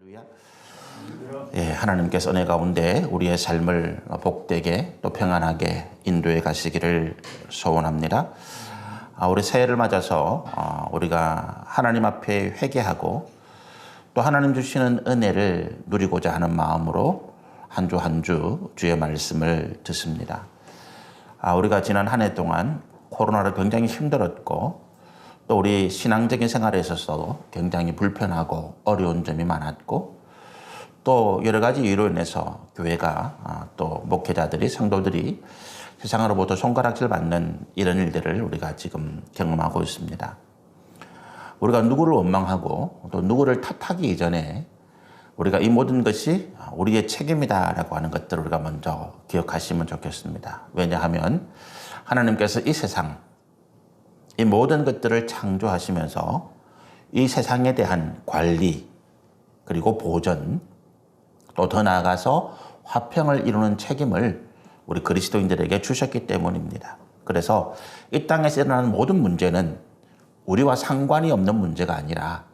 할렐루야. 예, 하나님께서 은혜 가운데 우리의 삶을 복되게 또 평안하게 인도해 가시기를 소원합니다. 우리 새해를 맞아서 우리가 하나님 앞에 회개하고 또 하나님 주시는 은혜를 누리고자 하는 마음으로 한 주 한 주 주의 말씀을 듣습니다. 우리가 지난 한 해 동안 코로나로 굉장히 힘들었고 또 우리 신앙적인 생활에 있어서 굉장히 불편하고 어려운 점이 많았고 또 여러 가지 이유로 인해서 교회가 또 목회자들이 성도들이 세상으로부터 손가락질 받는 이런 일들을 우리가 지금 경험하고 있습니다. 우리가 누구를 원망하고 또 누구를 탓하기 이전에 우리가 이 모든 것이 우리의 책임이다라고 하는 것들을 우리가 먼저 기억하시면 좋겠습니다. 왜냐하면 하나님께서 이 세상 이 모든 것들을 창조하시면서 이 세상에 대한 관리 그리고 보전 또 더 나아가서 화평을 이루는 책임을 우리 그리스도인들에게 주셨기 때문입니다. 그래서 이 땅에서 일어나는 모든 문제는 우리와 상관이 없는 문제가 아니라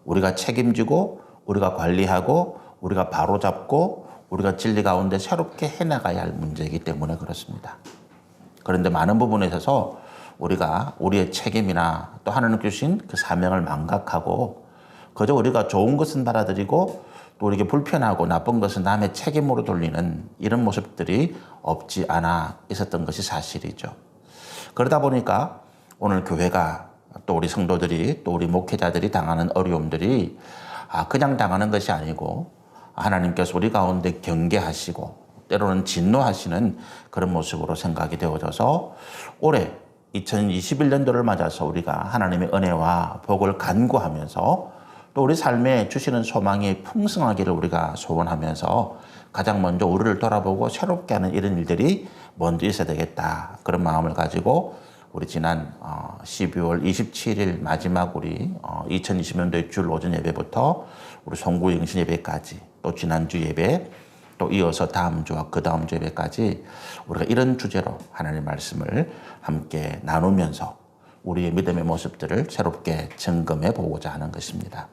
우리가 책임지고 우리가 관리하고 우리가 바로잡고 우리가 진리 가운데 새롭게 해나가야 할 문제이기 때문에 그렇습니다. 그런데 많은 부분에 있어서 우리가 우리의 책임이나 또 하나님 주신 그 사명을 망각하고 그저 우리가 좋은 것은 받아들이고 또 우리에게 불편하고 나쁜 것은 남의 책임으로 돌리는 이런 모습들이 없지 않아 있었던 것이 사실이죠. 그러다 보니까 오늘 교회가 또 우리 성도들이 또 우리 목회자들이 당하는 어려움들이 그냥 당하는 것이 아니고 하나님께서 우리 가운데 경계하시고 때로는 진노하시는 그런 모습으로 생각이 되어져서 올해 2021년도를 맞아서 우리가 하나님의 은혜와 복을 간구하면서 또 우리 삶에 주시는 소망이 풍성하기를 우리가 소원하면서 가장 먼저 우리를 돌아보고 새롭게 하는 이런 일들이 먼저 있어야 되겠다. 그런 마음을 가지고 우리 지난 12월 27일 마지막 우리 2020년도의 줄 오전 예배부터 우리 송구 영신 예배까지 또 지난주 예배 또 이어서 다음 주와 그 다음 주 예배까지 우리가 이런 주제로 하나님의 말씀을 함께 나누면서 우리의 믿음의 모습들을 새롭게 점검해 보고자 하는 것입니다.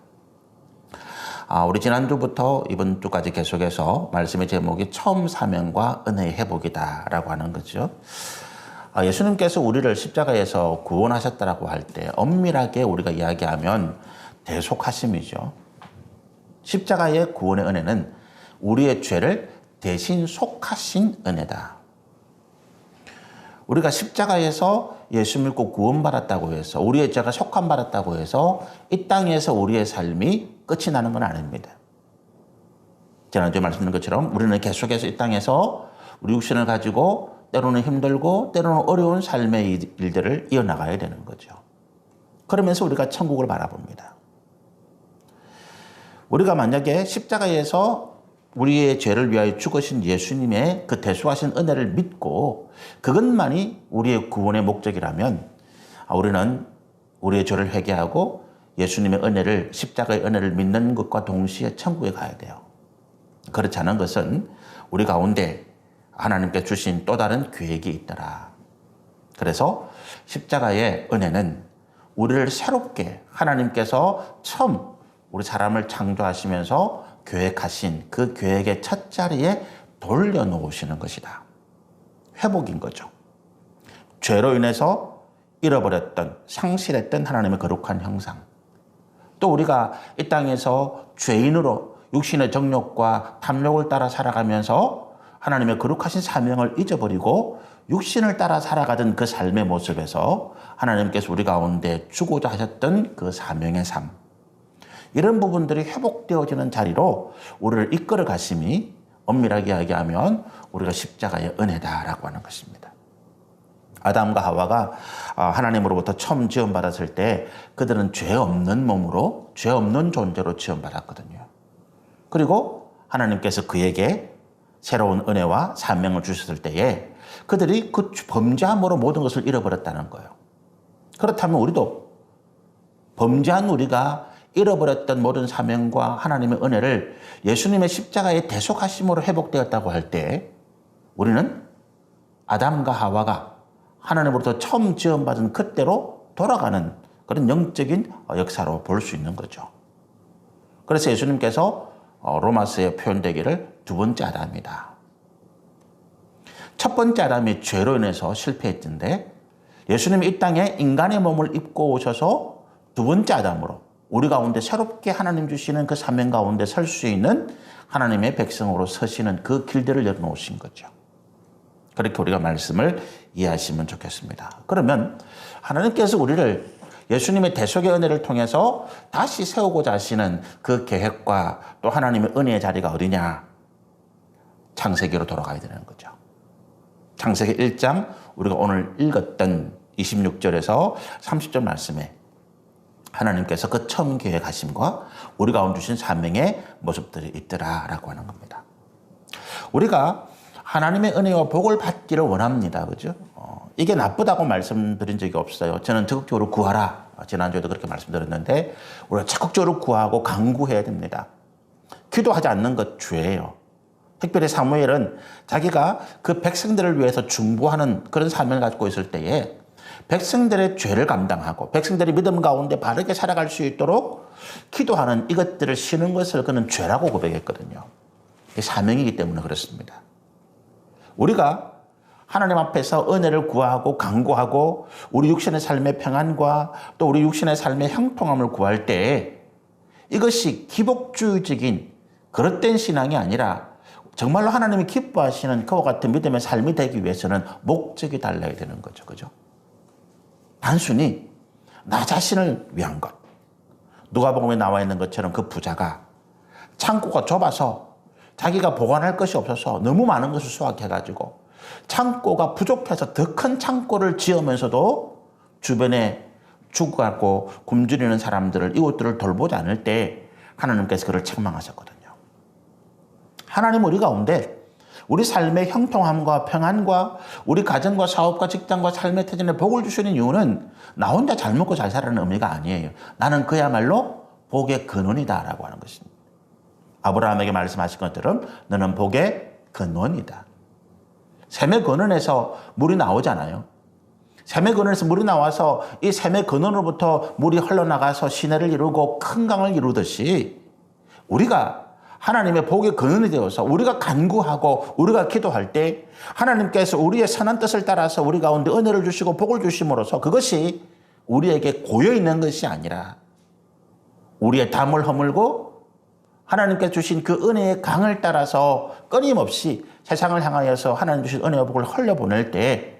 우리 지난주부터 이번 주까지 계속해서 말씀의 제목이 처음 사명과 은혜의 회복이다라고 하는 거죠. 예수님께서 우리를 십자가에서 구원하셨다라고 할 때 엄밀하게 우리가 이야기하면 대속하심이죠. 십자가의 구원의 은혜는 우리의 죄를 대신 속하신 은혜다. 우리가 십자가에서 예수 믿고 구원받았다고 해서 우리의 죄가 속함받았다고 해서 이 땅에서 우리의 삶이 끝이 나는 건 아닙니다. 지난주에 말씀드린 것처럼 우리는 계속해서 이 땅에서 우리 육신을 가지고 때로는 힘들고 때로는 어려운 삶의 일들을 이어나가야 되는 거죠. 그러면서 우리가 천국을 바라봅니다. 우리가 만약에 십자가에서 우리의 죄를 위하여 죽으신 예수님의 그 대속하신 은혜를 믿고 그것만이 우리의 구원의 목적이라면 우리는 우리의 죄를 회개하고 예수님의 은혜를 십자가의 은혜를 믿는 것과 동시에 천국에 가야 돼요. 그렇지 않은 것은 우리 가운데 하나님께 주신 또 다른 계획이 있더라. 그래서 십자가의 은혜는 우리를 새롭게 하나님께서 처음 우리 사람을 창조하시면서 계획하신 그 계획의 첫 자리에 돌려놓으시는 것이다. 회복인 거죠. 죄로 인해서 잃어버렸던, 상실했던 하나님의 거룩한 형상. 또 우리가 이 땅에서 죄인으로 육신의 정욕과 탐욕을 따라 살아가면서 하나님의 거룩하신 사명을 잊어버리고 육신을 따라 살아가던 그 삶의 모습에서 하나님께서 우리 가운데 주고자 하셨던 그 사명의 삶. 이런 부분들이 회복되어지는 자리로 우리를 이끌어 가심이 엄밀하게 이야기하면 우리가 십자가의 은혜다라고 하는 것입니다. 아담과 하와가 하나님으로부터 처음 지음받았을 때 그들은 죄 없는 몸으로 죄 없는 존재로 지음받았거든요. 그리고 하나님께서 그에게 새로운 은혜와 사명을 주셨을 때에 그들이 그 범죄함으로 모든 것을 잃어버렸다는 거예요. 그렇다면 우리도 범죄한 우리가 잃어버렸던 모든 사명과 하나님의 은혜를 예수님의 십자가의 대속하심으로 회복되었다고 할 때 우리는 아담과 하와가 하나님으로부터 처음 지음받은 그때로 돌아가는 그런 영적인 역사로 볼 수 있는 거죠. 그래서 예수님께서 로마서에 표현되기를 두 번째 아담이다. 첫 번째 아담이 죄로 인해서 실패했던데 예수님이 이 땅에 인간의 몸을 입고 오셔서 두 번째 아담으로 우리 가운데 새롭게 하나님 주시는 그 사명 가운데 설 수 있는 하나님의 백성으로 서시는 그 길들을 열어놓으신 거죠. 그렇게 우리가 말씀을 이해하시면 좋겠습니다. 그러면 하나님께서 우리를 예수님의 대속의 은혜를 통해서 다시 세우고자 하시는 그 계획과 또 하나님의 은혜의 자리가 어디냐? 창세기로 돌아가야 되는 거죠. 창세기 1장 우리가 오늘 읽었던 26절에서 30절 말씀에 하나님께서 그 처음 계획하심과 우리 가운데 주신 사명의 모습들이 있더라라고 하는 겁니다. 우리가 하나님의 은혜와 복을 받기를 원합니다. 그죠? 이게 나쁘다고 말씀드린 적이 없어요. 저는 적극적으로 구하라. 지난주에도 그렇게 말씀드렸는데 우리가 적극적으로 구하고 간구해야 됩니다. 기도하지 않는 것 죄예요. 특별히 사무엘은 자기가 그 백성들을 위해서 중보하는 그런 사명을 가지고 있을 때에 백성들의 죄를 감당하고 백성들이 믿음 가운데 바르게 살아갈 수 있도록 기도하는 이것들을 쉬는 것을 그는 죄라고 고백했거든요. 이게 사명이기 때문에 그렇습니다. 우리가 하나님 앞에서 은혜를 구하고 간구하고 우리 육신의 삶의 평안과 또 우리 육신의 삶의 형통함을 구할 때 이것이 기복주의적인 그릇된 신앙이 아니라 정말로 하나님이 기뻐하시는 그와 같은 믿음의 삶이 되기 위해서는 목적이 달라야 되는 거죠. 그죠? 단순히 나 자신을 위한 것. 누가복음에 나와 있는 것처럼 그 부자가 창고가 좁아서 자기가 보관할 것이 없어서 너무 많은 것을 수확해가지고 창고가 부족해서 더 큰 창고를 지으면서도 주변에 죽어가고 굶주리는 사람들을 이웃들을 돌보지 않을 때 하나님께서 그를 책망하셨거든요. 하나님 우리 가운데 우리 삶의 형통함과 평안과 우리 가정과 사업과 직장과 삶의 터전에 복을 주시는 이유는 나 혼자 잘 먹고 잘 살라는 의미가 아니에요. 나는 그야말로 복의 근원이다라고 하는 것입니다. 아브라함에게 말씀하신 것처럼 너는 복의 근원이다. 샘의 근원에서 물이 나오잖아요. 샘의 근원에서 물이 나와서 이 샘의 근원으로부터 물이 흘러나가서 시내를 이루고 큰 강을 이루듯이 우리가 하나님의 복의 근원이 되어서 우리가 간구하고 우리가 기도할 때 하나님께서 우리의 선한 뜻을 따라서 우리 가운데 은혜를 주시고 복을 주심으로써 그것이 우리에게 고여있는 것이 아니라 우리의 담을 허물고 하나님께서 주신 그 은혜의 강을 따라서 끊임없이 세상을 향하여서 하나님 주신 은혜와 복을 흘려보낼 때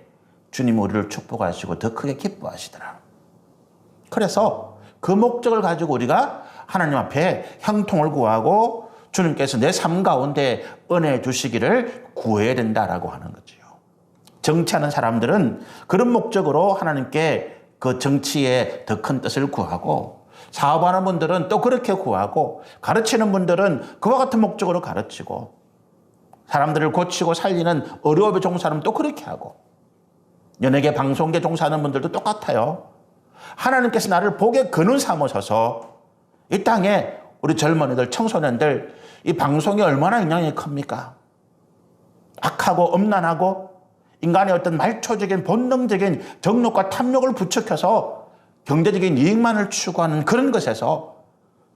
주님이 우리를 축복하시고 더 크게 기뻐하시더라. 그래서 그 목적을 가지고 우리가 하나님 앞에 형통을 구하고 주님께서 내 삶 가운데 은혜 주시기를 구해야 된다라고 하는 거죠. 정치하는 사람들은 그런 목적으로 하나님께 그 정치의 더 큰 뜻을 구하고 사업하는 분들은 또 그렇게 구하고 가르치는 분들은 그와 같은 목적으로 가르치고 사람들을 고치고 살리는 의료업에 종사하는 또 그렇게 하고 연예계 방송계 종사하는 분들도 똑같아요. 하나님께서 나를 복의 근원 삼으셔서 이 땅에 우리 젊은이들 청소년들 이 방송이 얼마나 영향이 큽니까? 악하고 음란하고 인간의 어떤 말초적인 본능적인 정욕과 탐욕을 부추겨서 경제적인 이익만을 추구하는 그런 것에서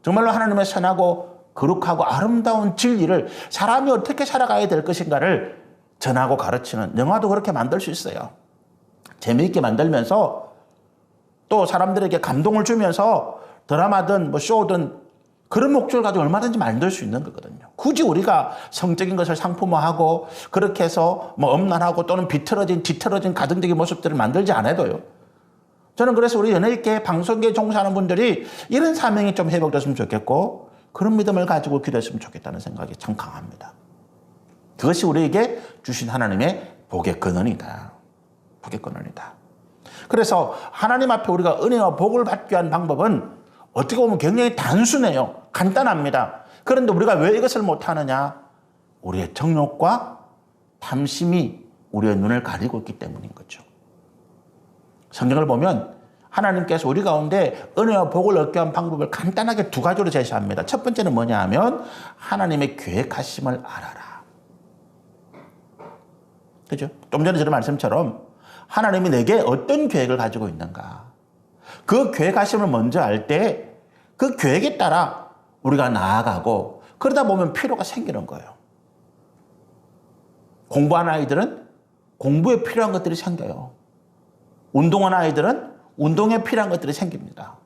정말로 하나님의 선하고 거룩하고 아름다운 진리를 사람이 어떻게 살아가야 될 것인가를 전하고 가르치는 영화도 그렇게 만들 수 있어요. 재미있게 만들면서 또 사람들에게 감동을 주면서 드라마든 뭐 쇼든 그런 목적을 가지고 얼마든지 만들 수 있는 거거든요. 굳이 우리가 성적인 것을 상품화하고 그렇게 해서 뭐 음란하고 또는 비틀어진 뒤틀어진 가정적인 모습들을 만들지 않아도요. 저는 그래서 우리 연예계 방송계에 종사하는 분들이 이런 사명이 좀 회복됐으면 좋겠고 그런 믿음을 가지고 기도했으면 좋겠다는 생각이 참 강합니다. 그것이 우리에게 주신 하나님의 복의 근원이다. 복의 근원이다. 그래서 하나님 앞에 우리가 은혜와 복을 받기 위한 방법은 어떻게 보면 굉장히 단순해요. 간단합니다. 그런데 우리가 왜 이것을 못하느냐? 우리의 정욕과 탐심이 우리의 눈을 가리고 있기 때문인 거죠. 성경을 보면 하나님께서 우리 가운데 은혜와 복을 얻기 위한 방법을 간단하게 두 가지로 제시합니다. 첫 번째는 뭐냐 하면 하나님의 계획하심을 알아라. 그죠? 좀 전에 저런 말씀처럼 하나님이 내게 어떤 계획을 가지고 있는가. 그 계획하심을 먼저 알 때 그 계획에 따라 우리가 나아가고 그러다 보면 필요가 생기는 거예요. 공부하는 아이들은 공부에 필요한 것들이 생겨요. 운동하는 아이들은 운동에 필요한 것들이 생깁니다.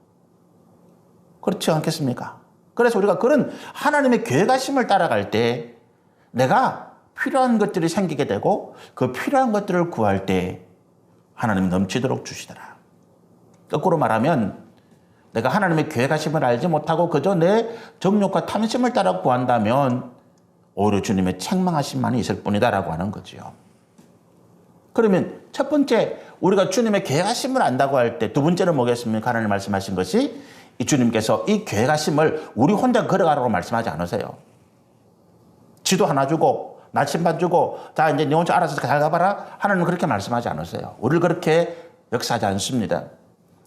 그렇지 않겠습니까? 그래서 우리가 그런 하나님의 계획하심을 따라갈 때 내가 필요한 것들이 생기게 되고 그 필요한 것들을 구할 때 하나님이 넘치도록 주시더라. 거꾸로 말하면 내가 하나님의 계획하심을 알지 못하고 그저 내 정욕과 탐심을 따라 구한다면 오히려 주님의 책망하심만이 있을 뿐이다라고 하는 거죠. 그러면 첫 번째 우리가 주님의 계획하심을 안다고 할 때 두 번째는 뭐겠습니까? 하나님 말씀하신 것이 이 주님께서 이 계획하심을 우리 혼자 걸어가라고 말씀하지 않으세요. 지도 하나 주고 나침반 주고 자 이제 네 혼자 알아서 잘 가봐라. 하나님은 그렇게 말씀하지 않으세요. 우리를 그렇게 역사하지 않습니다.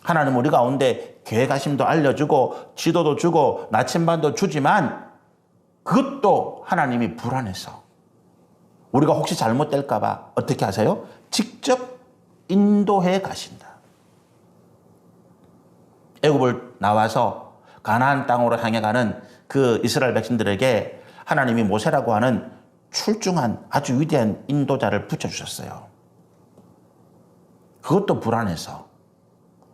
하나님은 우리 가운데 계획하심도 알려주고 지도도 주고 나침반도 주지만 그것도 하나님이 불안해서 우리가 혹시 잘못될까 봐 어떻게 하세요? 직접 인도해 가신다. 애굽을 나와서 가나안 땅으로 향해 가는 그 이스라엘 백성들에게 하나님이 모세라고 하는 출중한 아주 위대한 인도자를 붙여주셨어요. 그것도 불안해서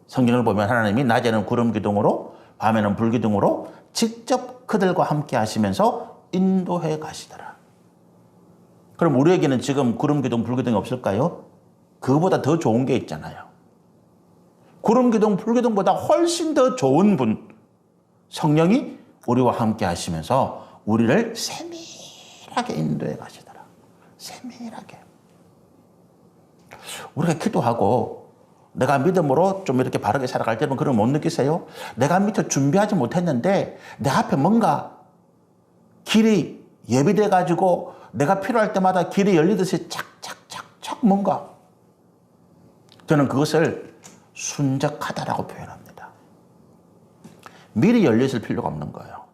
성경을 보면 하나님이 낮에는 구름 기둥으로 밤에는 불 기둥으로 직접 그들과 함께 하시면서 인도해 가시더라. 그럼 우리에게는 지금 구름 기둥 불 기둥이 없을까요? 그거보다 더 좋은 게 있잖아요. 구름 기둥 불 기둥보다 훨씬 더 좋은 분 성령이 우리와 함께 하시면서 우리를 세밀하게 인도해 가시더라. 세밀하게. 우리가 기도하고 내가 믿음으로 좀 이렇게 바르게 살아갈 때는 그런 못 느끼세요? 내가 미처 준비하지 못했는데 내 앞에 뭔가 길이 예비돼 가지고 내가 필요할 때마다 길이 열리듯이 착착착착 뭔가 저는 그것을 순적하다라고 표현합니다. 미리 열렸을 필요가 없는 거예요.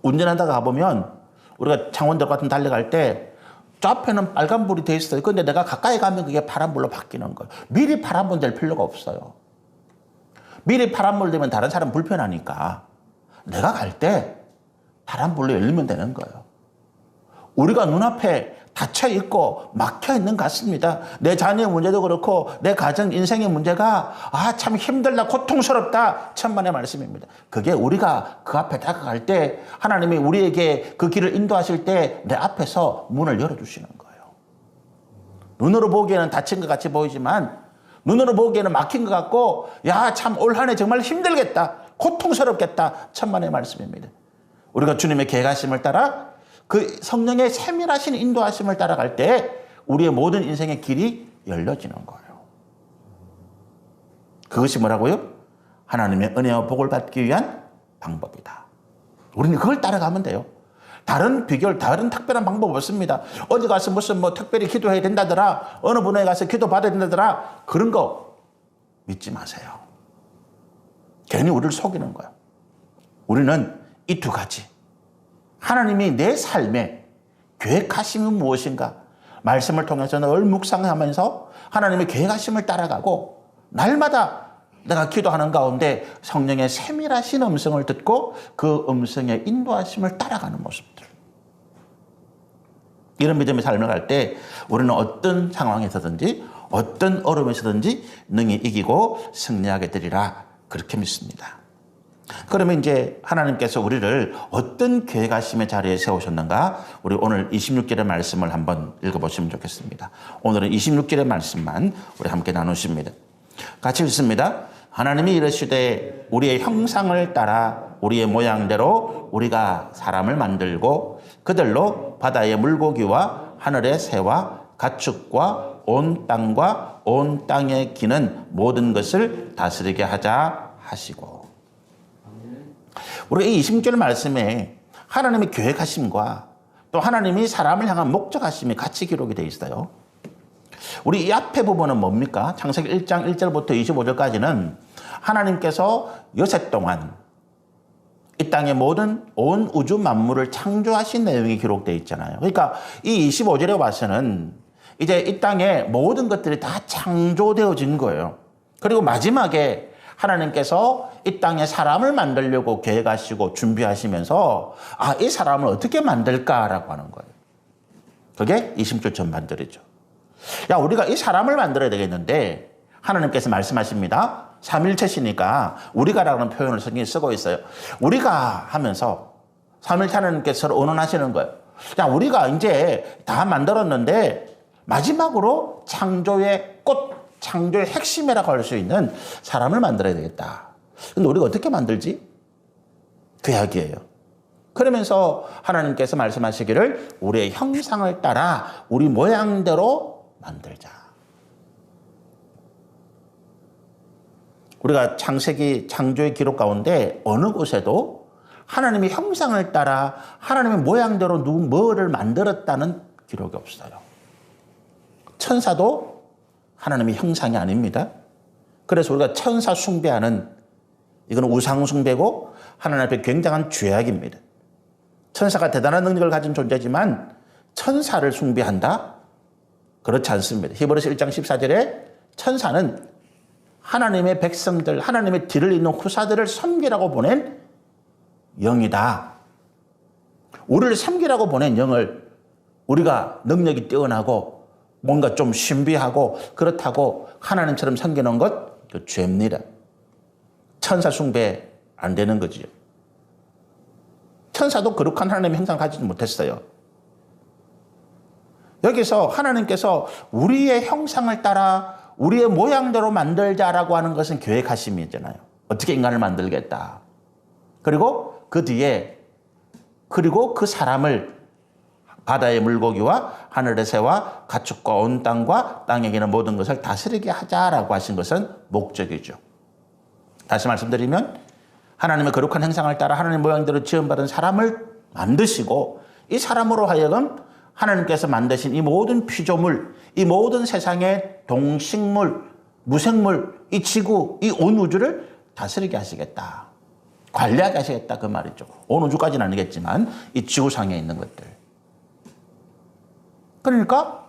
운전하다가 가보면 우리가 창원도 같은 달려갈 때 저 앞에는 빨간불이 돼 있어요. 그런데 내가 가까이 가면 그게 파란불로 바뀌는 거예요. 미리 파란불 될 필요가 없어요. 미리 파란불 되면 다른 사람 불편하니까 내가 갈 때 파란불로 열리면 되는 거예요. 우리가 눈앞에 닫혀 있고 막혀 있는 것 같습니다. 내 자녀의 문제도 그렇고 내 가정 인생의 문제가 참 힘들다 고통스럽다 천만의 말씀입니다. 그게 우리가 그 앞에 다가갈 때 하나님이 우리에게 그 길을 인도하실 때 내 앞에서 문을 열어주시는 거예요. 눈으로 보기에는 닫힌 것 같이 보이지만 눈으로 보기에는 막힌 것 같고 참 올 한 해 정말 힘들겠다 고통스럽겠다 천만의 말씀입니다. 우리가 주님의 계획하심을 따라 그 성령의 세밀하신 인도하심을 따라갈 때 우리의 모든 인생의 길이 열려지는 거예요. 그것이 뭐라고요? 하나님의 은혜와 복을 받기 위한 방법이다. 우리는 그걸 따라가면 돼요. 다른 비결, 다른 특별한 방법 없습니다. 어디 가서 무슨 특별히 기도해야 된다더라. 어느 분야에 가서 기도 받아야 된다더라. 그런 거 믿지 마세요. 괜히 우리를 속이는 거예요. 우리는 이 두 가지. 하나님이 내 삶에 계획하심이 무엇인가? 말씀을 통해서 늘 묵상하면서 하나님의 계획하심을 따라가고 날마다 내가 기도하는 가운데 성령의 세밀하신 음성을 듣고 그 음성의 인도하심을 따라가는 모습들. 이런 믿음의 삶을 갈 때 우리는 어떤 상황에서든지 어떤 어려움에서든지 능히 이기고 승리하게 되리라 그렇게 믿습니다. 그러면 이제 하나님께서 우리를 어떤 계획하심의 자리에 세우셨는가? 우리 오늘 26절의 말씀을 한번 읽어보시면 좋겠습니다. 오늘은 26절의 말씀만 우리 함께 나누십니다. 같이 읽습니다. 하나님이 이르시되 우리의 형상을 따라 우리의 모양대로 우리가 사람을 만들고 그들로 바다의 물고기와 하늘의 새와 가축과 온 땅과 온 땅에 기는 모든 것을 다스리게 하자 하시고. 우리가 이 26절 말씀에 하나님의 계획하심과 또 하나님이 사람을 향한 목적하심이 같이 기록이 되어 있어요. 우리 이 앞에 부분은 뭡니까? 창세기 1장 1절부터 25절까지는 하나님께서 여세 동안 이 땅의 모든 온 우주 만물을 창조하신 내용이 기록되어 있잖아요. 그러니까 이 25절에 와서는 이제 이 땅의 모든 것들이 다 창조되어진 거예요. 그리고 마지막에 하나님께서 이 땅에 사람을 만들려고 계획하시고 준비하시면서 이 사람을 어떻게 만들까라고 하는 거예요. 그게 이심줄 전반들이죠. 우리가 이 사람을 만들어야 되겠는데 하나님께서 말씀하십니다. 삼일체시니까 우리가라는 표현을 성경에 쓰고 있어요. 우리가 하면서 삼일체 하나님께서 서로 언언하시는 거예요. 우리가 이제 다 만들었는데 마지막으로 창조의 꽃, 창조의 핵심이라고 할 수 있는 사람을 만들어야 되겠다. 근데 우리가 어떻게 만들지? 그 이야기예요. 그러면서 하나님께서 말씀하시기를 우리의 형상을 따라 우리 모양대로 만들자. 우리가 창세기 창조의 기록 가운데 어느 곳에도 하나님의 형상을 따라 하나님의 모양대로 뭐를 만들었다는 기록이 없어요. 천사도 하나님의 형상이 아닙니다. 그래서 우리가 천사 숭배하는 이건 우상 숭배고 하나님 앞에 굉장한 죄악입니다. 천사가 대단한 능력을 가진 존재지만 천사를 숭배한다? 그렇지 않습니다. 히브리서 1장 14절에 천사는 하나님의 백성들, 하나님의 뒤를 잇는 후사들을 섬기라고 보낸 영이다. 우리를 섬기라고 보낸 영을 우리가 능력이 뛰어나고 뭔가 좀 신비하고 그렇다고 하나님처럼 섬기는 것 그 죄입니다. 천사 숭배 안 되는 거지요. 천사도 거룩한 하나님의 형상을 가지지 못했어요. 여기서 하나님께서 우리의 형상을 따라 우리의 모양대로 만들자라고 하는 것은 계획하심이잖아요. 어떻게 인간을 만들겠다. 그리고 그 뒤에 그리고 그 사람을 바다의 물고기와 하늘의 새와 가축과 온 땅과 땅에 기는 모든 것을 다스리게 하자라고 하신 것은 목적이죠. 다시 말씀드리면 하나님의 거룩한 형상을 따라 하나님의 모양대로 지음받은 사람을 만드시고 이 사람으로 하여금 하나님께서 만드신 이 모든 피조물, 이 모든 세상의 동식물, 무생물, 이 지구, 이 온 우주를 다스리게 하시겠다. 관리하게 하시겠다 그 말이죠. 온 우주까지는 아니겠지만 이 지구상에 있는 것들. 그러니까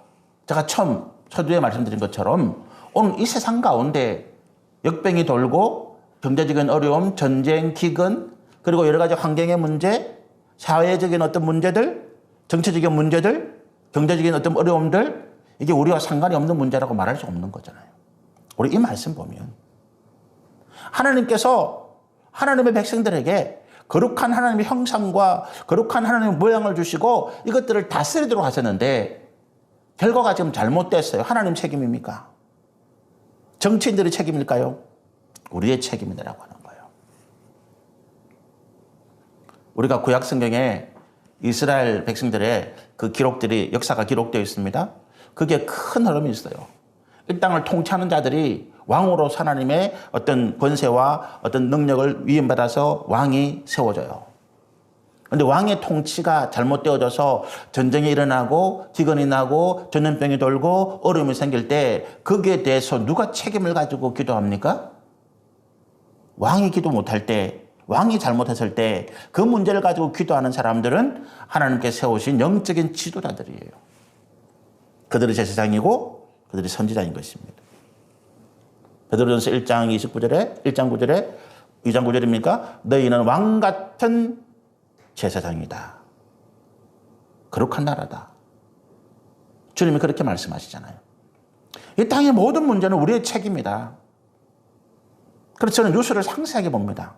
제가 처음 서두에 말씀드린 것처럼 오늘 이 세상 가운데 역병이 돌고 경제적인 어려움, 전쟁, 기근, 그리고 여러 가지 환경의 문제, 사회적인 어떤 문제들, 정치적인 문제들, 경제적인 어떤 어려움들, 이게 우리와 상관이 없는 문제라고 말할 수 없는 거잖아요. 우리 이 말씀 보면 하나님께서 하나님의 백성들에게 거룩한 하나님의 형상과 거룩한 하나님의 모양을 주시고 이것들을 다스리도록 하셨는데 결과가 지금 잘못됐어요. 하나님 책임입니까? 정치인들의 책임일까요? 우리의 책임이라고 하는 거예요. 우리가 구약 성경에 이스라엘 백성들의 그 기록들이 역사가 기록되어 있습니다. 그게 큰 흐름이 있어요. 이 땅을 통치하는 자들이 왕으로 하나님의 어떤 권세와 어떤 능력을 위임받아서 왕이 세워져요. 그런데 왕의 통치가 잘못되어져서 전쟁이 일어나고 기근이 나고 전염병이 돌고 어려움이 생길 때 거기에 대해서 누가 책임을 가지고 기도합니까? 왕이 기도 못할 때, 왕이 잘못했을 때 그 문제를 가지고 기도하는 사람들은 하나님께 세우신 영적인 지도자들이에요. 그들이 제사장이고 그들이 선지자인 것입니다. 베드로전서 1장 29절에 1장 9절에 2장 9절입니까? 너희는 왕 같은 제사장이다. 거룩한 나라다. 주님이 그렇게 말씀하시잖아요. 이 땅의 모든 문제는 우리의 책임이다. 그래서 저는 뉴스를 상세하게 봅니다.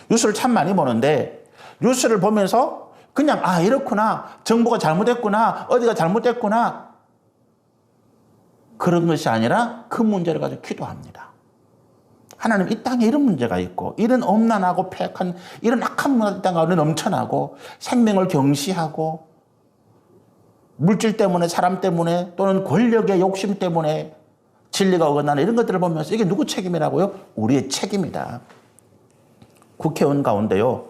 뉴스를 참 많이 보는데 뉴스를 보면서 그냥 이렇구나. 정부가 잘못했구나. 어디가 잘못됐구나. 그런 것이 아니라 그 문제를 가지고 기도합니다. 하나님 이 땅에 이런 문제가 있고 이런 엄난하고 폐악한 이런 악한 문화가 이 땅 가운데 넘쳐나고 생명을 경시하고 물질 때문에 사람 때문에 또는 권력의 욕심 때문에 진리가 어긋나는 이런 것들을 보면서 이게 누구 책임이라고요? 우리의 책임이다. 국회의원 가운데요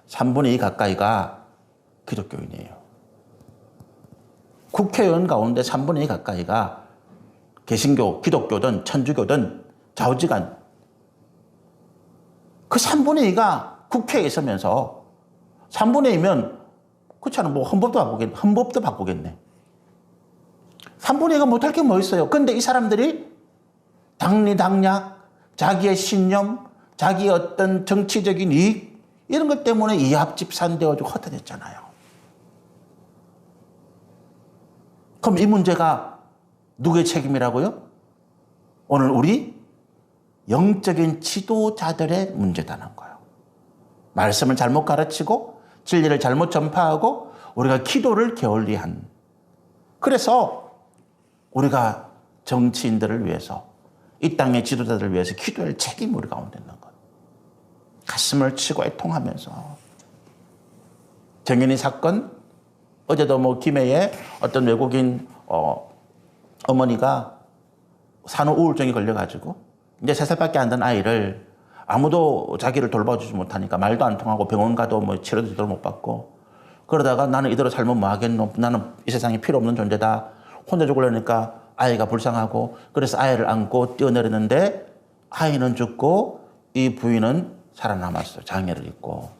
3분의 2 가까이가 기독교인이에요. 국회의원 가운데 3분의 2 가까이가 개신교, 기독교든 천주교든 좌우지간 그 3분의 2가 국회에 있으면서 3분의 2면 그렇잖아. 뭐 헌법도 바꾸겠네. 3분의 2가 못할 게 뭐 있어요. 그런데 이 사람들이 당리당략 자기의 신념, 자기의 어떤 정치적인 이익, 이런 것 때문에 이합집산되어지고 흩어졌잖아요. 그럼 이 문제가 누구의 책임이라고요? 오늘 우리 영적인 지도자들의 문제다는 거예요. 말씀을 잘못 가르치고 진리를 잘못 전파하고 우리가 기도를 게을리한. 그래서 우리가 정치인들을 위해서 이 땅의 지도자들을 위해서 기도할 책임이 우리 가운데 있는 거예요. 가슴을 치고 애통하면서. 정연이 사건, 어제도 뭐 김해에 어떤 외국인 어머니가 산후 우울증이 걸려가지고 이제 3살밖에 안 된 아이를 아무도 자기를 돌봐주지 못하니까 말도 안 통하고 병원 가도 뭐 치료도 제대로 못 받고 그러다가 나는 이대로 살면 뭐 하겠노? 나는 이 세상에 필요 없는 존재다. 혼자 죽으려니까 아이가 불쌍하고 그래서 아이를 안고 뛰어내렸는데 아이는 죽고 이 부인은 살아남았어요. 장애를 입고.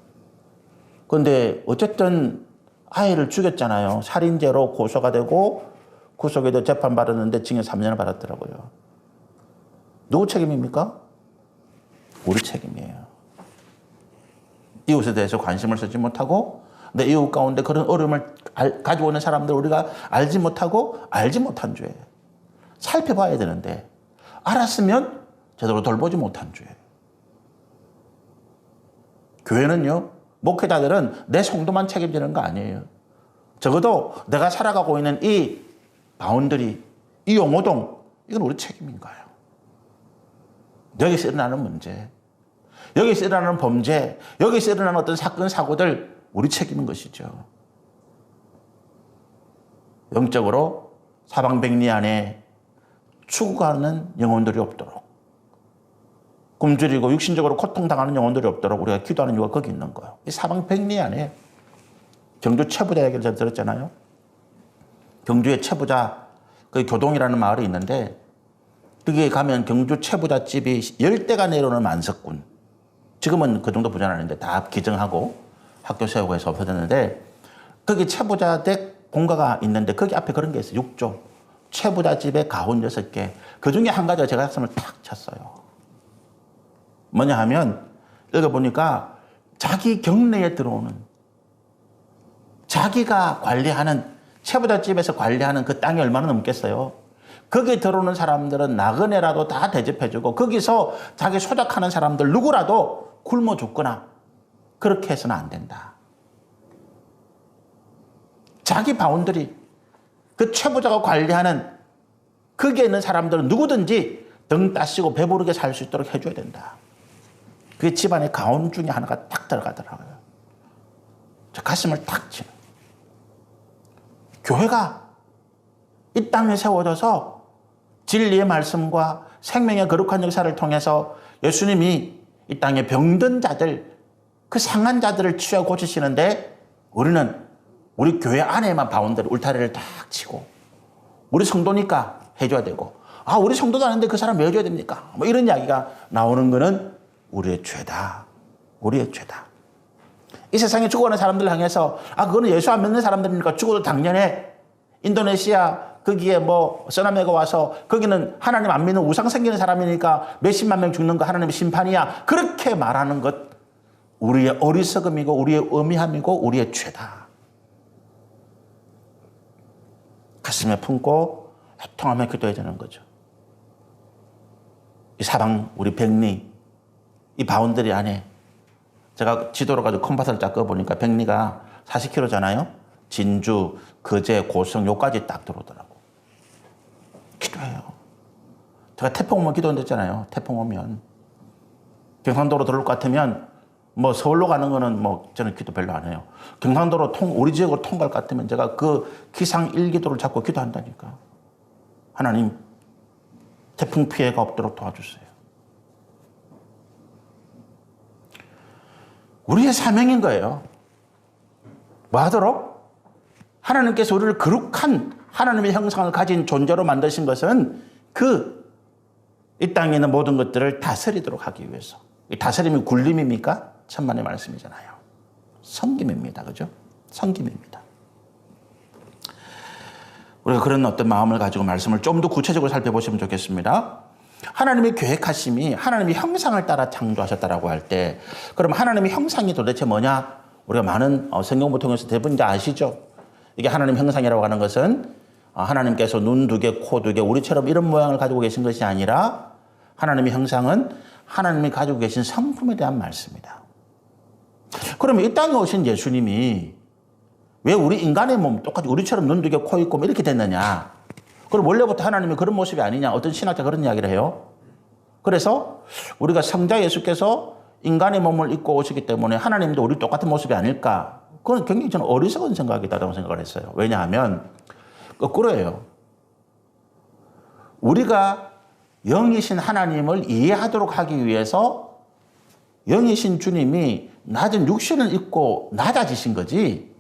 그런데 어쨌든 아이를 죽였잖아요. 살인죄로 고소가 되고 구속에도 재판받았는데 징역 3년을 받았더라고요. 누구 책임입니까? 우리 책임이에요. 이웃에 대해서 관심을 쓰지 못하고 내 이웃 가운데 그런 어려움을 가지고 있는 사람들 우리가 알지 못하고 알지 못한 죄. 살펴봐야 되는데 알았으면 제대로 돌보지 못한 죄. 교회는요. 목회자들은 내 성도만 책임지는 거 아니에요. 적어도 내가 살아가고 있는 이 바운더리, 이 용호동, 이건 우리 책임인 거예요. 여기서 일어나는 문제, 여기서 일어나는 범죄, 여기서 일어나는 어떤 사건, 사고들 우리 책임인 것이죠. 영적으로 사방백리 안에 죽어가는 영혼들이 없도록, 굶주리고 육신적으로 고통당하는 영혼들이 없도록 우리가 기도하는 이유가 거기 있는 거예요. 이 사방백리 안에 경주 최부자 얘기를 제가 들었잖아요. 경주의 최부자, 그 교동이라는 마을이 있는데 거기에 가면 경주 최부자 집이 10대가 내려오는 만석군. 지금은 그 정도 부자는 아닌데 다 기증하고 학교 세우고 해서 없어졌는데 거기 최부자 댁 본가가 있는데 거기 앞에 그런 게 있어요. 6조. 최부자 집에 가훈 6개. 그 중에 한 가지가 제가 학생을 탁 쳤어요. 뭐냐 하면 읽어보니까 자기 경내에 들어오는 자기가 관리하는 최부자 집에서 관리하는 그 땅이 얼마나 넘겠어요. 거기 들어오는 사람들은 나그네라도 다 대접해주고 거기서 자기 소작하는 사람들 누구라도 굶어 죽거나 그렇게 해서는 안 된다. 자기 바운더리 그 최부자가 관리하는 거기에 있는 사람들은 누구든지 등 따시고 배부르게 살 수 있도록 해줘야 된다. 그게 집안의 가훈 중에 하나가 딱 들어가더라고요. 저 가슴을 탁 치는. 교회가 이 땅에 세워져서 진리의 말씀과 생명의 거룩한 역사를 통해서 예수님이 이 땅에 병든 자들, 그 상한 자들을 치유하고 고치시는데 우리는 우리 교회 안에만 바운더리 울타리를 딱 치고 우리 성도니까 해줘야 되고 아 우리 성도도 아닌데 그 사람 왜 해줘야 됩니까? 뭐 이런 이야기가 나오는 거는 우리의 죄다. 우리의 죄다. 이 세상에 죽어가는 사람들 향해서 아 그거는 예수 안 믿는 사람들이니까 죽어도 당연해. 인도네시아 거기에 뭐 쓰나미가 와서 거기는 하나님 안 믿는 우상 생기는 사람이니까 몇십만 명 죽는 거 하나님의 심판이야. 그렇게 말하는 것 우리의 어리석음이고 우리의 음미함이고 우리의 죄다. 가슴에 품고 애통하며 기도해야 되는 거죠. 이 사방 우리 백리 이 바운더리 안에 제가 지도로 가지고 컴파스를 쫙 꺼보니까 백리가 40km잖아요. 진주, 거제, 고성 요까지 딱 들어오더라고. 기도해요. 제가 태풍 오면 기도한댔잖아요. 태풍 오면 경상도로 들어올 것 같으면 뭐 서울로 가는 거는 뭐 저는 기도 별로 안 해요. 경상도로 우리 지역으로 통과할 것 같으면 제가 그 기상 일기도를 잡고 기도한다니까. 하나님 태풍 피해가 없도록 도와주세요. 우리의 사명인 거예요. 뭐 하도록? 하나님께서 우리를 거룩한 하나님의 형상을 가진 존재로 만드신 것은 이 땅에 있는 모든 것들을 다스리도록 하기 위해서. 이 다스림이 굴림입니까? 천만의 말씀이잖아요. 섬김입니다. 그죠? 섬김입니다. 우리가 그런 어떤 마음을 가지고 말씀을 좀 더 구체적으로 살펴보시면 좋겠습니다. 하나님의 계획하심이 하나님의 형상을 따라 창조하셨다라고 할 때, 그럼 하나님의 형상이 도대체 뭐냐? 우리가 많은 성경을 통해서 대부분 이제 아시죠? 이게 하나님 형상이라고 하는 것은 하나님께서 눈 두 개, 코 두 개, 우리처럼 이런 모양을 가지고 계신 것이 아니라 하나님의 형상은 하나님이 가지고 계신 성품에 대한 말씀이다. 그러면 이 땅에 오신 예수님이 왜 우리 인간의 몸 똑같이 우리처럼 눈 두 개, 코 있고 이렇게 됐느냐? 그럼 원래부터 하나님이 그런 모습이 아니냐? 어떤 신학자 그런 이야기를 해요. 그래서 우리가 성자 예수께서 인간의 몸을 입고 오시기 때문에 하나님도 우리 똑같은 모습이 아닐까? 그건 굉장히 저는 어리석은 생각이다라고 생각을 했어요. 왜냐하면 거꾸로예요. 우리가 영이신 하나님을 이해하도록 하기 위해서 영이신 주님이 낮은 육신을 입고 낮아지신 거지.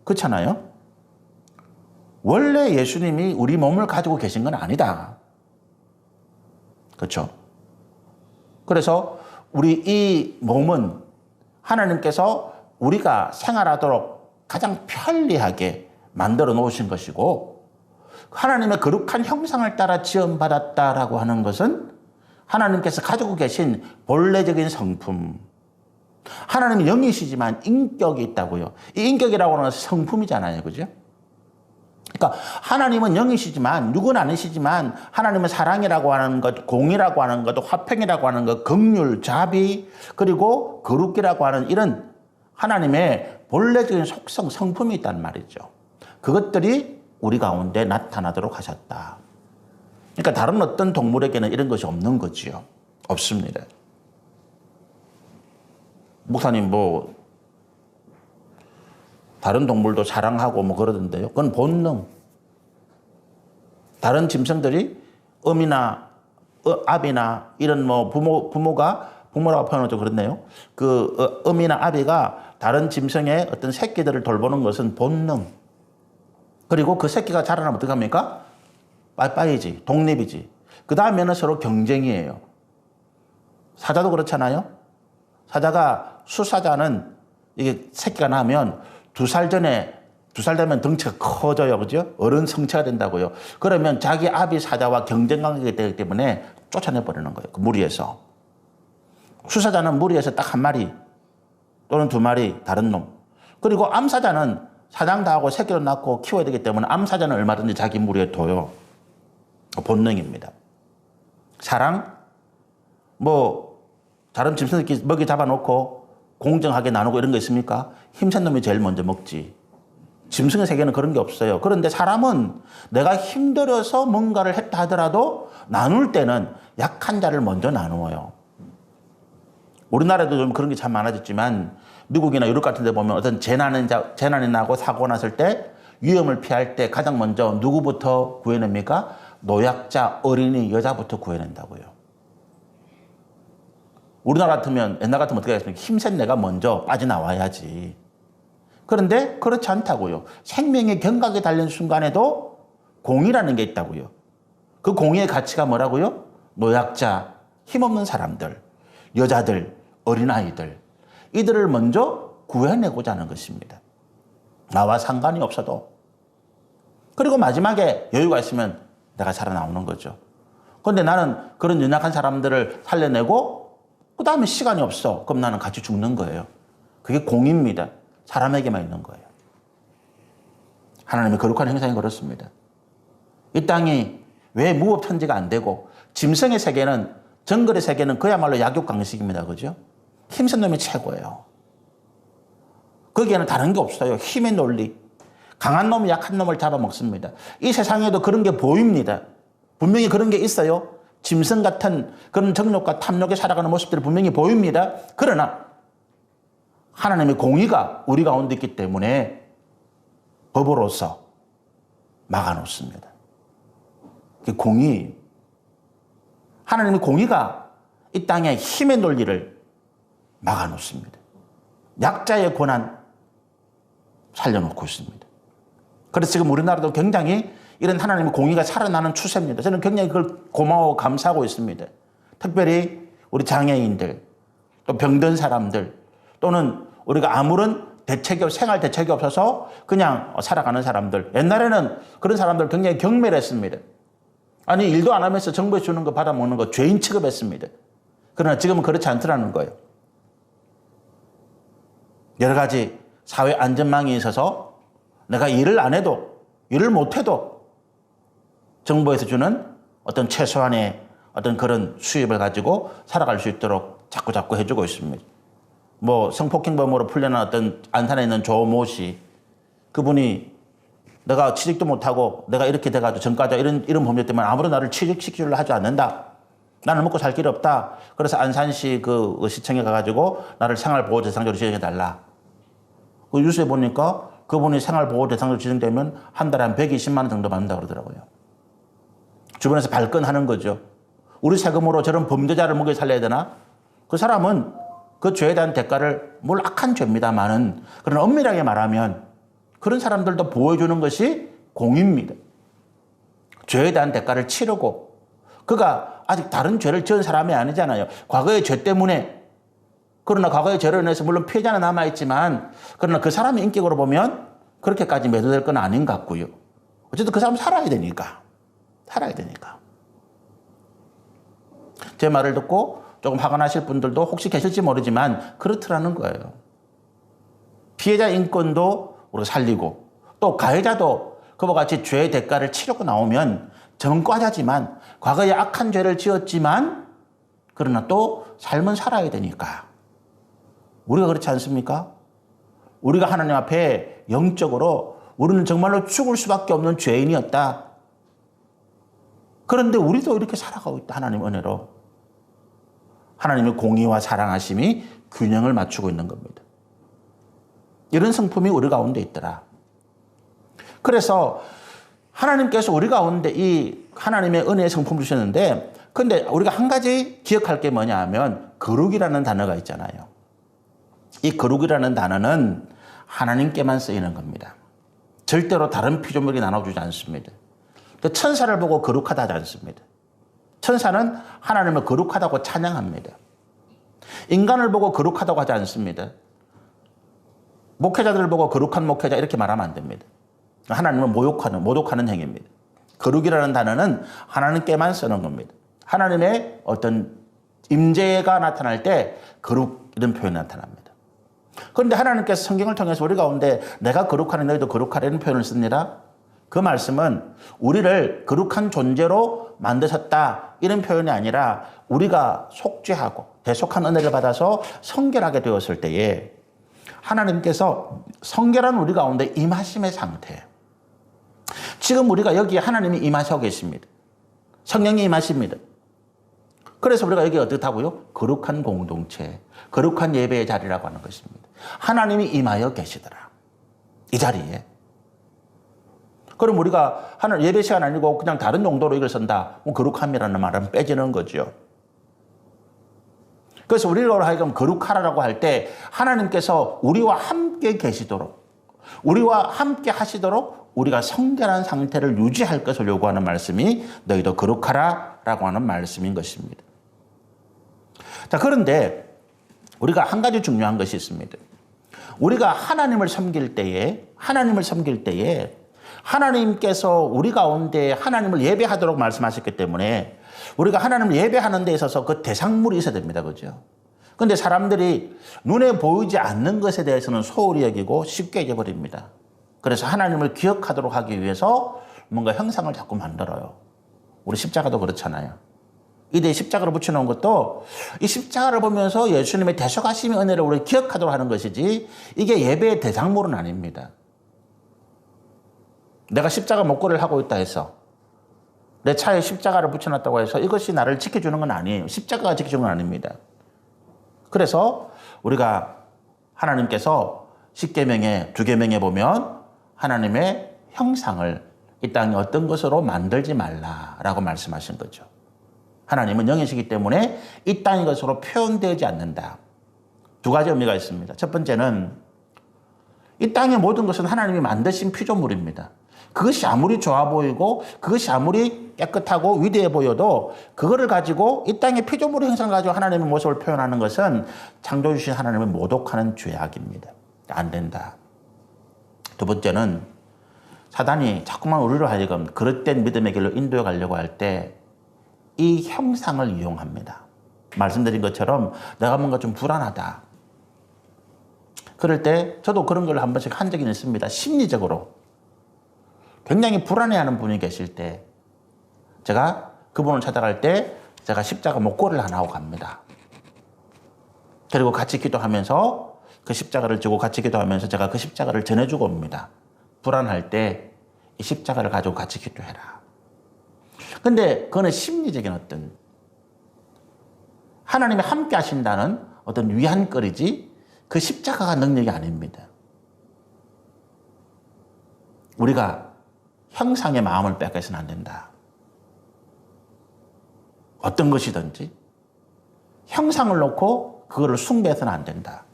그렇잖아요? 원래 예수님이 우리 몸을 가지고 계신 건 아니다. 그렇죠? 그래서 우리 이 몸은 하나님께서 우리가 생활하도록 가장 편리하게 만들어 놓으신 것이고, 하나님의 거룩한 형상을 따라 지음받았다라고 하는 것은 하나님께서 가지고 계신 본래적인 성품. 하나님은 영이시지만 인격이 있다고요. 이 인격이라고 하는 것은 성품이잖아요. 그죠? 그러니까 하나님은 영이시지만, 육은 아니시지만 하나님은 사랑이라고 하는 것, 공의라고 하는 것, 화평이라고 하는 것, 긍휼, 자비, 그리고 거룩이라고 하는 이런 하나님의 본래적인 속성, 성품이 있단 말이죠. 그것들이 우리 가운데 나타나도록 하셨다. 그러니까 다른 어떤 동물에게는 이런 것이 없는 거지요. 없습니다. 목사님 다른 동물도 사랑하고 그러던데요. 그건 본능. 다른 짐승들이 음이나 아비나 이런 부모라고 표현하죠. 그렇네요. 음이나 아비가 다른 짐승의 어떤 새끼들을 돌보는 것은 본능. 그리고 그 새끼가 자라나면 어떻게 합니까? 빠이빠이지. 독립이지. 그 다음에는 서로 경쟁이에요. 사자도 그렇잖아요. 수사자는 이게 새끼가 나면 2살 되면 덩치가 커져요. 그죠? 어른 성체가 된다고요. 그러면 자기 아비 사자와 경쟁 관계가 되기 때문에 쫓아내버리는 거예요. 그 무리에서. 수사자는 무리에서 딱 한 마리 또는 2마리 다른 놈. 그리고 암사자는 사장 다 하고 새끼를 낳고 키워야 되기 때문에 암사자는 얼마든지 자기 무리에 둬요. 본능입니다. 사랑? 다른 짐승들끼리 먹이 잡아놓고 공정하게 나누고 이런 거 있습니까? 힘센 놈이 제일 먼저 먹지. 짐승의 세계는 그런 게 없어요. 그런데 사람은 내가 힘들어서 뭔가를 했다 하더라도 나눌 때는 약한 자를 먼저 나누어요. 우리나라에도 좀 그런 게 참 많아졌지만 미국이나 유럽 같은 데 보면 어떤 재난이 나고 사고가 났을 때 위험을 피할 때 가장 먼저 누구부터 구해냅니까? 노약자, 어린이, 여자부터 구해낸다고요. 우리나라 같으면 옛날 같으면 어떻게 하겠습니까? 힘센 내가 먼저 빠져나와야지. 그런데 그렇지 않다고요. 생명의 경각에 달린 순간에도 공의라는 게 있다고요. 그 공의의 가치가 뭐라고요? 노약자, 힘없는 사람들, 여자들, 어린아이들, 이들을 먼저 구해내고자 하는 것입니다. 나와 상관이 없어도. 그리고 마지막에 여유가 있으면 내가 살아나오는 거죠. 그런데 나는 그런 연약한 사람들을 살려내고 그 다음에 시간이 없어. 그럼 나는 같이 죽는 거예요. 그게 공입니다. 사람에게만 있는 거예요. 하나님의 거룩한 형상이 그렇습니다. 이 땅이 왜 무법천지가 안 되고 짐승의 세계는, 정글의 세계는 그야말로 약육강식입니다. 그죠? 힘센 놈이 최고예요. 거기에는 다른 게 없어요. 힘의 논리. 강한 놈이 약한 놈을 잡아먹습니다. 이 세상에도 그런 게 보입니다. 분명히 그런 게 있어요. 짐승 같은 그런 정욕과 탐욕에 살아가는 모습들이 분명히 보입니다. 그러나 하나님의 공의가 우리 가운데 있기 때문에 법으로서 막아놓습니다. 그게 공의. 하나님의 공의가 이 땅의 힘의 논리를 막아놓습니다. 약자의 권한 살려놓고 있습니다. 그래서 지금 우리나라도 굉장히 이런 하나님의 공의가 살아나는 추세입니다. 저는 굉장히 그걸 고마워 감사하고 있습니다. 특별히 우리 장애인들, 또 병든 사람들, 또는 우리가 아무런 생활 대책이 없어서 그냥 살아가는 사람들. 옛날에는 그런 사람들 굉장히 경멸했습니다. 아니 일도 안 하면서 정부에서 주는 거 받아먹는 거 죄인 취급했습니다. 그러나 지금은 그렇지 않더라는 거예요. 여러 가지 사회 안전망이 있어서 내가 일을 안 해도, 일을 못 해도 정부에서 주는 어떤 최소한의 어떤 그런 수입을 가지고 살아갈 수 있도록 자꾸 해주고 있습니다. 뭐 성폭행범으로 풀려난 어떤 안산에 있는 조모 씨, 그분이 내가 취직도 못하고 내가 이렇게 돼가지고 전과자 이런 범죄 때문에 아무도 나를 취직시키려 하지 않는다. 나는 먹고 살 길이 없다. 그래서 안산시 그 시청에 가가지고 나를 생활보호대상자로 지정해달라. 그 뉴스에 보니까 그분이 생활보호대상자로 지정되면 한 달에 한 120만 원 정도 받는다 그러더라고요. 주변에서 발끈하는 거죠. 우리 세금으로 저런 범죄자를 먹여 살려야 되나? 그 사람은 그 죄에 대한 대가를, 뭘 악한 죄입니다만은, 그런 엄밀하게 말하면 그런 사람들도 보호해주는 것이 공입니다. 죄에 대한 대가를 치르고, 그가 아직 다른 죄를 지은 사람이 아니잖아요. 과거의 죄 때문에, 그러나 과거의 죄로 인해서 물론 피해자는 남아있지만, 그러나 그 사람의 인격으로 보면 그렇게까지 매도될 건 아닌 것 같고요. 어쨌든 그 사람은 살아야 되니까. 제 말을 듣고 조금 화가 나실 분들도 혹시 계실지 모르지만 그렇더라는 거예요. 피해자 인권도 우리가 살리고, 또 가해자도 그와 같이 죄의 대가를 치르고 나오면 전과자지만 과거에 악한 죄를 지었지만 그러나 또 삶은 살아야 되니까. 우리가 그렇지 않습니까? 우리가 하나님 앞에 영적으로 우리는 정말로 죽을 수밖에 없는 죄인이었다. 그런데 우리도 이렇게 살아가고 있다. 하나님 은혜로. 하나님의 공의와 사랑하심이 균형을 맞추고 있는 겁니다. 이런 성품이 우리 가운데 있더라. 그래서 하나님께서 우리 가운데 이 하나님의 은혜의 성품을 주셨는데, 근데 우리가 한 가지 기억할 게 뭐냐 하면 거룩이라는 단어가 있잖아요. 이 거룩이라는 단어는 하나님께만 쓰이는 겁니다. 절대로 다른 피조물이 나눠주지 않습니다. 천사를 보고 거룩하다 하지 않습니다. 천사는 하나님을 거룩하다고 찬양합니다. 인간을 보고 거룩하다고 하지 않습니다. 목회자들을 보고 거룩한 목회자 이렇게 말하면 안 됩니다. 하나님을 모독하는 행위입니다. 거룩이라는 단어는 하나님께만 쓰는 겁니다. 하나님의 어떤 임재가 나타날 때 거룩 이런 표현이 나타납니다. 그런데 하나님께서 성경을 통해서 우리 가운데 내가 거룩하니 너희도 거룩하라는 표현을 씁니다. 그 말씀은 우리를 거룩한 존재로 만드셨다 이런 표현이 아니라 우리가 속죄하고 대속한 은혜를 받아서 성결하게 되었을 때에 하나님께서 성결한 우리 가운데 임하심의 상태. 지금 우리가 여기에 하나님이 임하시고 계십니다. 성령이 임하십니다. 그래서 우리가 여기 어떻다고요? 거룩한 공동체, 거룩한 예배의 자리라고 하는 것입니다. 하나님이 임하여 계시더라. 이 자리에. 그럼 우리가 예배 시간 아니고 그냥 다른 용도로 이걸 쓴다. 거룩함이라는 말은 빼지는 거죠. 그래서 우리로 하여금 거룩하라고 할 때 하나님께서 우리와 함께 계시도록, 우리와 함께 하시도록 우리가 성결한 상태를 유지할 것을 요구하는 말씀이 너희도 거룩하라라고 하는 말씀인 것입니다. 자, 그런데 우리가 한 가지 중요한 것이 있습니다. 우리가 하나님을 섬길 때에 하나님께서 우리 가운데 하나님을 예배하도록 말씀하셨기 때문에 우리가 하나님을 예배하는 데 있어서 그 대상물이 있어야 됩니다. 그죠? 근데 사람들이 눈에 보이지 않는 것에 대해서는 소홀히 여기고 쉽게 잊어버립니다. 그래서 하나님을 기억하도록 하기 위해서 뭔가 형상을 자꾸 만들어요. 우리 십자가도 그렇잖아요. 이때 십자가를 붙여놓은 것도 이 십자가를 보면서 예수님의 대속하심의 은혜를 우리 기억하도록 하는 것이지 이게 예배의 대상물은 아닙니다. 내가 십자가 목걸이를 하고 있다 해서 내 차에 십자가를 붙여놨다고 해서 이것이 나를 지켜주는 건 아니에요. 십자가가 지켜주는 건 아닙니다. 그래서 우리가 하나님께서 십계명의 2계명에 보면 하나님의 형상을 이 땅에 어떤 것으로 만들지 말라라고 말씀하신 거죠. 하나님은 영이시기 때문에 이 땅의 것으로 표현되지 않는다. 2가지 의미가 있습니다. 첫 번째는 이 땅의 모든 것은 하나님이 만드신 피조물입니다. 그것이 아무리 좋아 보이고 그것이 아무리 깨끗하고 위대해 보여도 그거를 가지고 이 땅의 피조물의 형상을 가지고 하나님의 모습을 표현하는 것은 창조주신 하나님을 모독하는 죄악입니다. 안 된다. 두 번째는 사단이 자꾸만 우리로 하여금 그릇된 믿음의 길로 인도해 가려고 할 때 이 형상을 이용합니다. 말씀드린 것처럼 내가 뭔가 좀 불안하다. 그럴 때 저도 그런 걸 한 번씩 한 적이 있습니다. 심리적으로 굉장히 불안해하는 분이 계실 때 제가 그분을 찾아갈 때 제가 십자가 목걸이를 하나 하고 갑니다. 그리고 같이 기도하면서 그 십자가를 지고 같이 기도하면서 제가 그 십자가를 전해주고 옵니다. 불안할 때 이 십자가를 가지고 같이 기도해라. 근데 그거는 심리적인 어떤 하나님이 함께 하신다는 어떤 위안거리지 그 십자가가 능력이 아닙니다. 우리가 형상의 마음을 뺏겨서는 안 된다. 어떤 것이든지 형상을 놓고 그거를 숭배해서는 안 된다.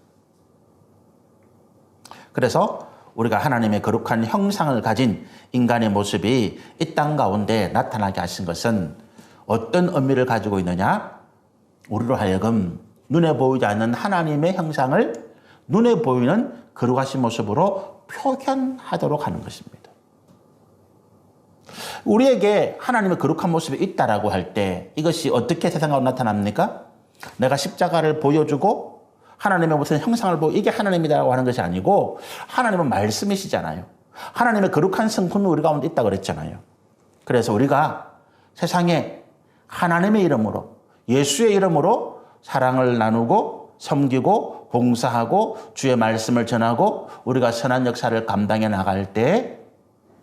그래서 우리가 하나님의 거룩한 형상을 가진 인간의 모습이 이 땅 가운데 나타나게 하신 것은 어떤 의미를 가지고 있느냐? 우리로 하여금 눈에 보이지 않는 하나님의 형상을 눈에 보이는 거룩하신 모습으로 표현하도록 하는 것입니다. 우리에게 하나님의 거룩한 모습이 있다라고 할 때 이것이 어떻게 세상으로 나타납니까? 내가 십자가를 보여주고 하나님의 무슨 형상을 보고 이게 하나님이라고 하는 것이 아니고 하나님은 말씀이시잖아요. 하나님의 거룩한 성품이 우리 가운데 있다고 그랬잖아요. 그래서 우리가 세상에 하나님의 이름으로 예수의 이름으로 사랑을 나누고 섬기고 봉사하고 주의 말씀을 전하고 우리가 선한 역사를 감당해 나갈 때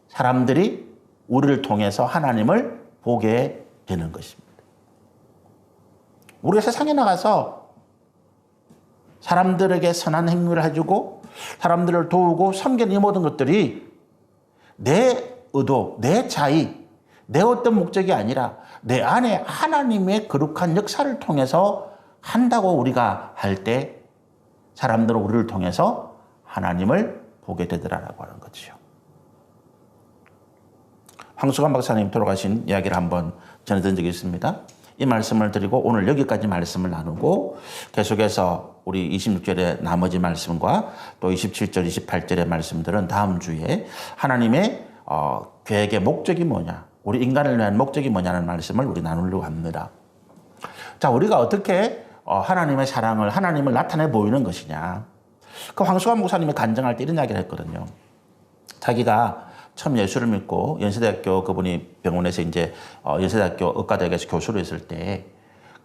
사람들이 우리를 통해서 하나님을 보게 되는 것입니다. 우리가 세상에 나가서 사람들에게 선한 행위를 해주고 사람들을 도우고 섬기는 이 모든 것들이 내 의도, 내 자의, 내 어떤 목적이 아니라 내 안에 하나님의 거룩한 역사를 통해서 한다고 우리가 할 때 사람들은 우리를 통해서 하나님을 보게 되더라라고 하는 거죠. 황수관 박사님 돌아가신 이야기를 한번 전해드린 적이 있습니다. 이 말씀을 드리고 오늘 여기까지 말씀을 나누고 계속해서 우리 26절의 나머지 말씀과 또 27절, 28절의 말씀들은 다음 주에 하나님의 계획의 목적이 뭐냐, 우리 인간을 위한 목적이 뭐냐는 말씀을 우리 나누려고 합니다. 자, 우리가 어떻게 하나님의 사랑을, 하나님을 나타내 보이는 것이냐. 그 황수관 목사님이 간증할 때 이런 이야기를 했거든요. 자기가 처음 예수를 믿고 연세대학교 그분이 병원에서 이제 연세대학교 의과대학에서 교수로 했을 때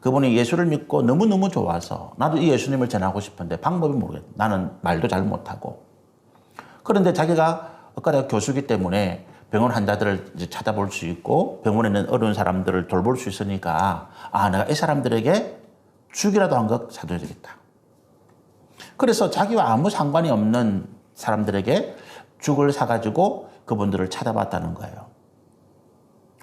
그분이 예수를 믿고 너무너무 좋아서 나도 이 예수님을 전하고 싶은데 방법이 모르겠다. 나는 말도 잘 못하고. 그런데 자기가 의과대학 교수이기 때문에 병원 환자들을 이제 찾아볼 수 있고 병원에 있는 어려운 사람들을 돌볼 수 있으니까 내가 이 사람들에게 죽이라도 한 것 사줘야 되겠다. 그래서 자기와 아무 상관이 없는 사람들에게 죽을 사가지고 그분들을 찾아봤다는 거예요.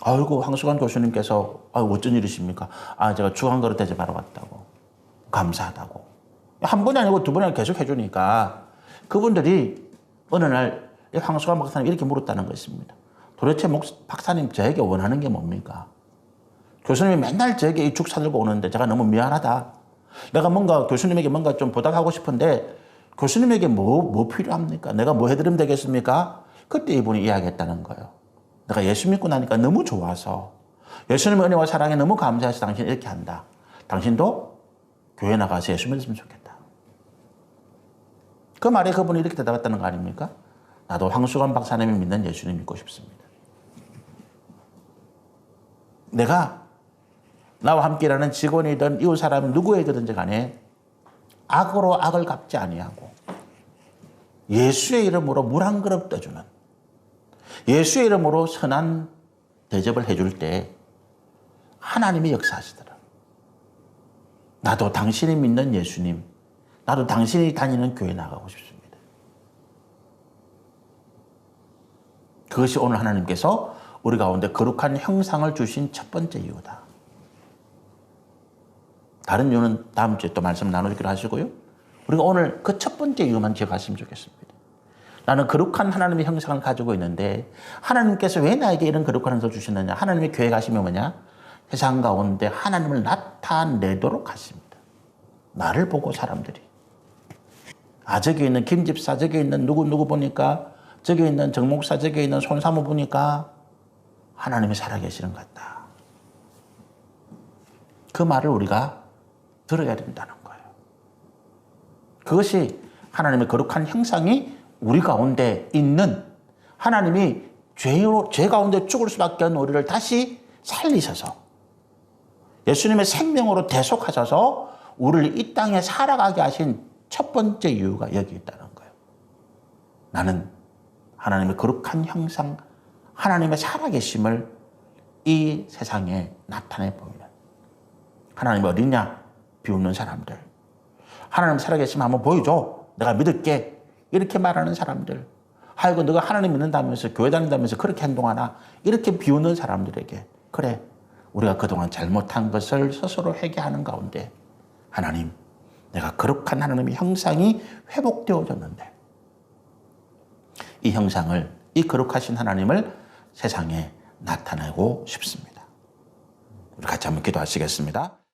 아이고, 황수관 교수님께서 어쩐 일이십니까? 제가 죽 한 그릇 대접하러 왔다고. 감사하다고. 한 번이 아니고 두 번이나 계속 해주니까 그분들이 어느 날 황수관 박사님 이렇게 물었다는 것입니다. 도대체 박사님 저에게 원하는 게 뭡니까? 교수님이 맨날 저에게 이 죽 사들고 오는데 제가 너무 미안하다. 내가 뭔가 교수님에게 뭔가 좀 보답하고 싶은데 교수님에게 뭐 필요합니까? 내가 뭐 해드리면 되겠습니까? 그때 이분이 이야기했다는 거예요. 내가 예수 믿고 나니까 너무 좋아서 예수님의 은혜와 사랑에 너무 감사해서 당신 이렇게 한다. 당신도 교회 나가서 예수 믿었으면 좋겠다. 그 말에 그분이 이렇게 대답했다는 거 아닙니까? 나도 황수관 박사님이 믿는 예수님 믿고 싶습니다. 내가 나와 함께 일하는 직원이든 이웃 사람이 누구에게든지 간에 악으로 악을 갚지 아니하고 예수의 이름으로 물 한 그릇 떠주는 예수의 이름으로 선한 대접을 해줄 때 하나님이 역사하시더라. 나도 당신이 믿는 예수님, 나도 당신이 다니는 교회 나가고 싶습니다. 그것이 오늘 하나님께서 우리 가운데 거룩한 형상을 주신 첫 번째 이유다. 다른 이유는 다음 주에 또 말씀 나누기로 하시고요. 우리가 오늘 그 첫 번째 이유만 기억하시면 좋겠습니다. 나는 거룩한 하나님의 형상을 가지고 있는데 하나님께서 왜 나에게 이런 거룩한 형상을 주시느냐. 하나님의 계획하심이 뭐냐. 세상 가운데 하나님을 나타내도록 하십니다. 나를 보고 사람들이 저기 있는 김 집사, 저기 있는 누구 보니까 저기 있는 정 목사, 저기 있는 손 사모 보니까 하나님이 살아계시는 것 같다. 그 말을 우리가 들어야 된다는 거예요. 그것이 하나님의 거룩한 형상이 우리 가운데 있는, 하나님이 죄 가운데 죽을 수밖에 없는 우리를 다시 살리셔서 예수님의 생명으로 대속하셔서 우리를 이 땅에 살아가게 하신 첫 번째 이유가 여기 있다는 거예요. 나는 하나님의 거룩한 형상, 하나님의 살아계심을 이 세상에 나타내 보이는, 하나님 어디냐? 비웃는 사람들. 하나님 살아계심 한번 보여줘. 내가 믿을게. 이렇게 말하는 사람들. 아이고 너가 하나님 믿는다면서 교회 다닌다면서 그렇게 행동하나? 이렇게 비웃는 사람들에게, 그래, 우리가 그동안 잘못한 것을 스스로 회개하는 가운데 하나님, 내가 거룩한 하나님의 형상이 회복되어졌는데 이 형상을, 이 거룩하신 하나님을 세상에 나타내고 싶습니다. 우리 같이 한번 기도하시겠습니다.